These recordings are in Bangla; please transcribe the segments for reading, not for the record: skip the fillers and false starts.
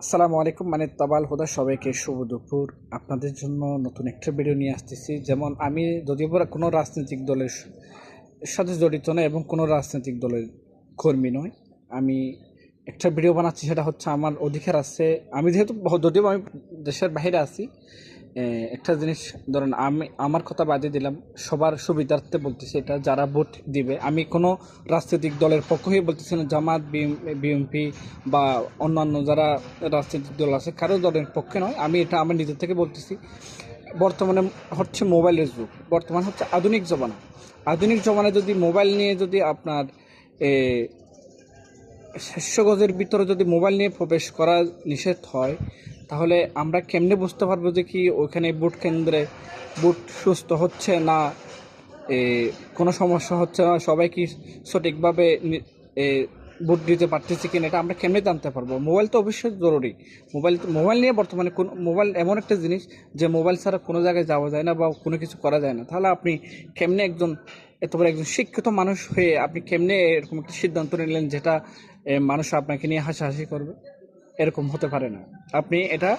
আসসালামু আলাইকুম, মানে তাবাল হুদা, সবাইকে শুভ দুপুর। আপনাদের জন্য নতুন একটা ভিডিও নিয়ে আসতেছি। যেমন আমি যদিও বা কোনো রাজনৈতিক দলের সাথে জড়িত নয় এবং কোনো রাজনৈতিক দলের কর্মী নয়, আমি একটা ভিডিও বানাচ্ছি। সেটা হচ্ছে আমার অধিকার আছে। আমি যেহেতু যদিও আমি দেশের বাইরে আছি, একটা জিনিস ধরেন, আমি আমার কথা বাদে দিলাম, সবার সুবিধার্থে বলতেছি। এটা যারা ভোট দিবে, আমি কোনো রাজনৈতিক দলের পক্ষ হয়ে বলতেছি না, জামাত, বিএনপি বা অন্যান্য যারা রাজনৈতিক দল আছে, কারো দলের পক্ষে নয়। আমি এটা আমার নিজের থেকে বলতেছি। বর্তমানে হচ্ছে মোবাইলের যুগ, বর্তমান হচ্ছে আধুনিক জমানা। আধুনিক জমানায় যদি মোবাইল নিয়ে যদি আপনার 600 গজের ভিতরে যদি মোবাইল নিয়ে প্রবেশ করা নিষেধ হয়, তাহলে আমরা কেমনে বুঝতে পারবো যে কি ওইখানে বুট কেন্দ্রে বুট সুস্থ হচ্ছে না, এ, কোনো সমস্যা হচ্ছে না, সবাই কি সঠিকভাবে বুট দিতে পারতেছে কিনা, এটা আমরা কেমনে জানতে পারবো? মোবাইল তো অবশ্যই জরুরি। মোবাইল নিয়ে বর্তমানে কোন মোবাইল এমন একটা জিনিস যে মোবাইল ছাড়া কোনো জায়গায় যাওয়া যায় না বা কোনো কিছু করা যায় না। তাহলে আপনি কেমনে একজন এত বড় একজন শিক্ষিত মানুষ হয়ে আপনি কেমনে এরকম একটা সিদ্ধান্ত নিলেন যেটা মানুষ আপনাকে নিয়ে হাসাহাসি করবে? এরকম হতে পারে না। আপনি এটা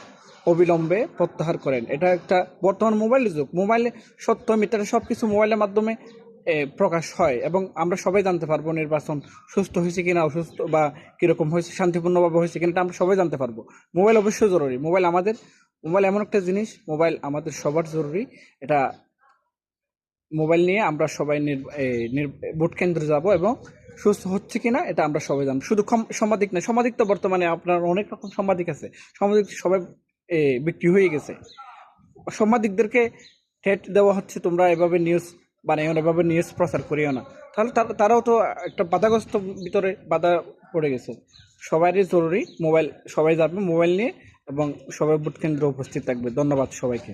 অবিলম্বে প্রত্যাহার করেন। এটা একটা বর্তমান মোবাইলের যুগ। মোবাইলে সত্য মিথ্যা সব কিছু মোবাইলের মাধ্যমে প্রকাশ হয় এবং আমরা সবাই জানতে পারবো নির্বাচন সুস্থ হয়েছে কিনা, অসুস্থ বা কীরকম হয়েছে, শান্তিপূর্ণভাবে হয়েছে কিনা, এটা আমরা সবাই জানতে পারবো। মোবাইল অবশ্যই জরুরি। মোবাইল এমন একটা জিনিস, মোবাইল আমাদের সবার জরুরি। এটা মোবাইল নিয়ে আমরা সবাই ভোট কেন্দ্রে যাব এবং সুস্থ হচ্ছে কিনা এটা আমরা সবাই জানবো। শুধু সাংবাদিক না, সাংবাদিক তো বর্তমানে আপনার অনেক রকম সাংবাদিক আছে। সাংবাদিক সবাই বিক্রি হয়ে গেছে। সাংবাদিকদেরকে থ্রেট দেওয়া হচ্ছে, তোমরা এভাবে নিউজ বানাইও না, এভাবে নিউজ প্রচার করিও না। তাহলে তারাও তো একটা বাধাগ্রস্ত ভিতরে বাধা পড়ে গেছে। সবারই জরুরি মোবাইল, সবাই যাবে মোবাইল নিয়ে এবং সবাই ভোট কেন্দ্রে উপস্থিত থাকবে। ধন্যবাদ সবাইকে।